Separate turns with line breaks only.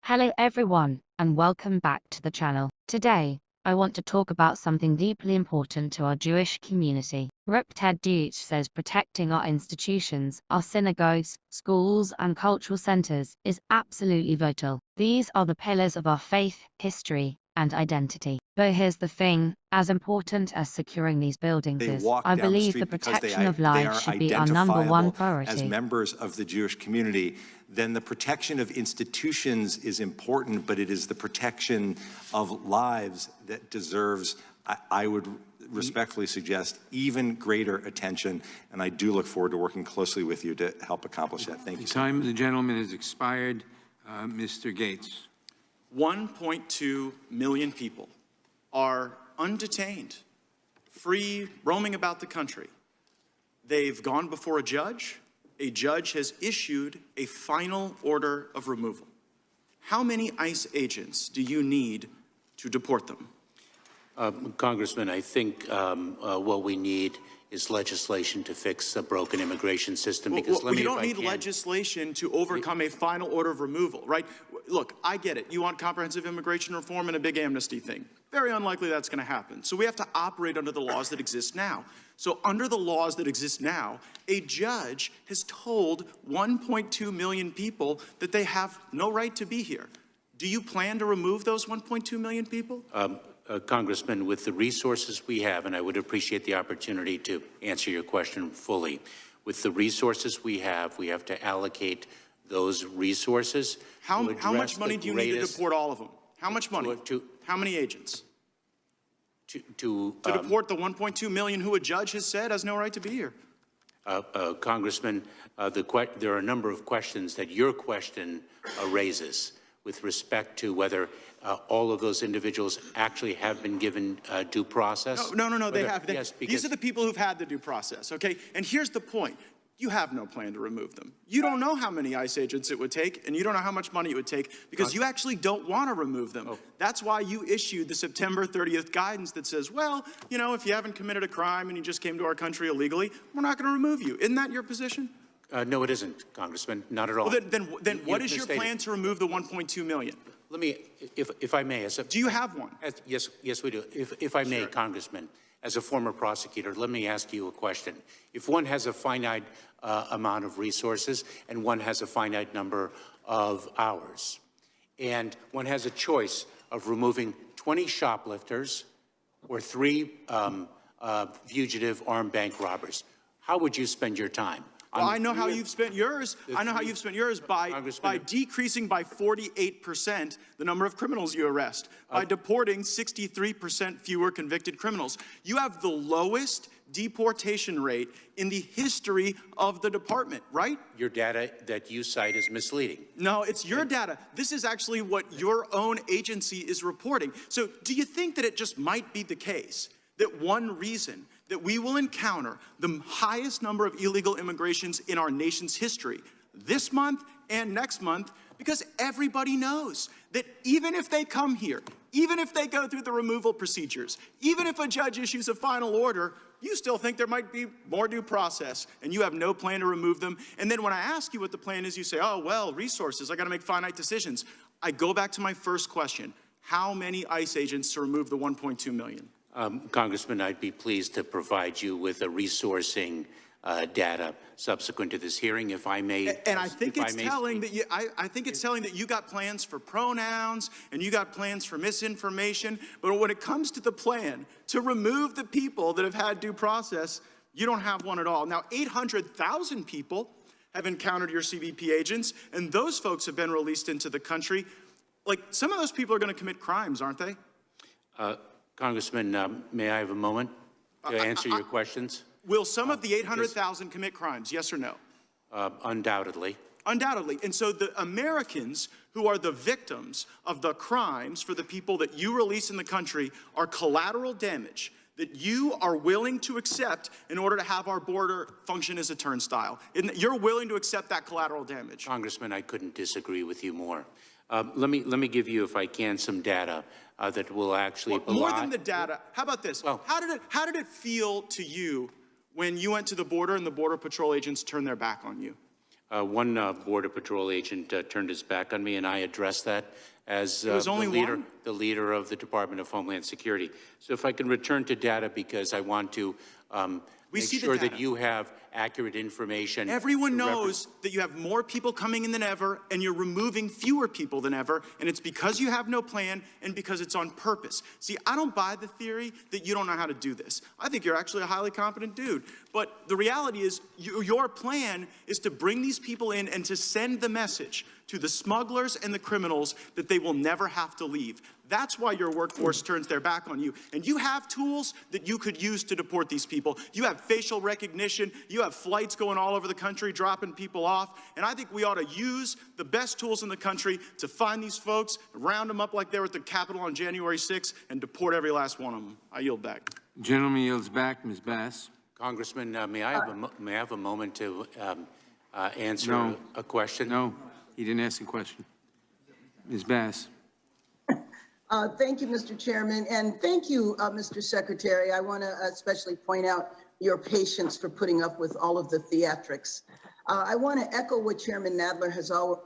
Hello everyone, and welcome back to the channel. Today, I want to talk about something deeply important to our Jewish community. DEUTSCH says protecting our institutions, our synagogues, schools, and cultural centers is absolutely vital. These are the pillars of our faith, history, and identity. But here's the thing, as important as securing these buildings is, I believe the protection of lives should be our #1 priority.
As members of the Jewish community, then the protection of institutions is important, but it is the protection of lives that deserves, I would respectfully suggest, even greater attention, and I do look forward to working closely with you to help accomplish that. Thank you.
The time of the gentleman has expired. Mr. Gates.
1.2 million people are undetained, free, roaming about the country. They've gone before a judge. A judge has issued a final order of removal. How many ICE agents do you need to deport them?
Congressman, I think what we need is legislation to fix a broken immigration system. Because
you don't need legislation to overcome a final order of removal, right? Look, I get it. You want comprehensive immigration reform and a big amnesty thing. Very unlikely that's going to happen. So we have to operate under the laws that exist now. So under the laws that exist now, a judge has told 1.2 million people that they have no right to be here. Do you plan to remove those 1.2 million people?
Congressman, with the resources we have, and I would appreciate the opportunity to answer your question fully. With the resources we have to allocate those resources.
How much money do you need to deport all of them? How much money? How many agents? To deport the 1.2 million who a judge has said has no right to be here.
Congressman, there are a number of questions that your question raises with respect to whether all of those individuals actually have been given due process.
No, they have.
Yes,
these are the people who've had the due process, okay? And here's the point. You have no plan to remove them. You don't know how many ICE agents it would take, and you don't know how much money it would take, because you actually don't want to remove them. That's why you issued the September 30th guidance that says, well, you know, if you haven't committed a crime and you just came to our country illegally, we're not going to remove you. Isn't that your position?
No, it isn't, Congressman. Not at all.
Well, then what is your plan to remove the 1.2 million?
Let me, if I may.
Do you have one?
Yes, we do. If I may, Congressman, as a former prosecutor, let me ask you a question. If one has a finite amount of resources and one has a finite number of hours, and one has a choice of removing 20 shoplifters or 3 fugitive armed bank robbers, how would you spend your time?
Well, I know how you've spent yours. I know how you've spent yours by decreasing by 48% the number of criminals you arrest, by deporting 63% fewer convicted criminals. You have the lowest deportation rate in the history of the department, right?
Your data that you cite is misleading.
No, it's your data. This is actually what your own agency is reporting. So do you think that it just might be the case that one reason that we will encounter the highest number of illegal immigrations in our nation's history this month and next month, because everybody knows that even if they come here, even if they go through the removal procedures, even if a judge issues a final order, you still think there might be more due process, and you have no plan to remove them. And then when I ask you what the plan is, you say, oh, well, resources, I got to make finite decisions. I go back to my first question. How many ICE agents to remove the 1.2 million?
Congressman, I'd be pleased to provide you with a resourcing data subsequent to this hearing, if I may.
And I think it's telling that I think it's telling that you got plans for pronouns and you got plans for misinformation. But when it comes to the plan to remove the people that have had due process, you don't have one at all. Now, 800,000 people have encountered your CBP agents, and those folks have been released into the country. Like, some of those people are going to commit crimes, aren't they?
Congressman, may I have a moment to answer your questions?
Will some of the 800,000 commit crimes, yes or no?
Undoubtedly.
Undoubtedly. And so the Americans who are the victims of the crimes for the people that you release in the country are collateral damage that you are willing to accept in order to have our border function as a turnstile. You're willing to accept that collateral damage.
Congressman, I couldn't disagree with you more. Let me give you, if I can, some data that will actually
more than the data. How about this? Well, how did it feel to you when you went to the border and the Border Patrol agents turned their back on you?
One Border Patrol agent turned his back on me, and I addressed that as
was only
the leader of the Department of Homeland Security. So if I can return to data, because I want to make sure that you have accurate information.
Everyone knows that you have more people coming in than ever, and you're removing fewer people than ever, and it's because you have no plan and because it's on purpose. See, I don't buy the theory that you don't know how to do this. I think you're actually a highly competent dude. But the reality is, your plan is to bring these people in and to send the message to the smugglers and the criminals that they will never have to leave. That's why your workforce turns their back on you. And you have tools that you could use to deport these people. You have facial recognition. You have flights going all over the country, dropping people off. And I think we ought to use the best tools in the country to find these folks, round them up like they were at the Capitol on January 6th, and deport every last one of them. I yield back.
Gentleman yields back. Ms. Bass.
Congressman, may I have a moment to answer a question?
No, he didn't ask a question. Ms. Bass.
Thank you, Mr. Chairman, and thank you, Mr. Secretary. I want to especially point out your patience for putting up with all of the theatrics. I want to echo what Chairman Nadler has already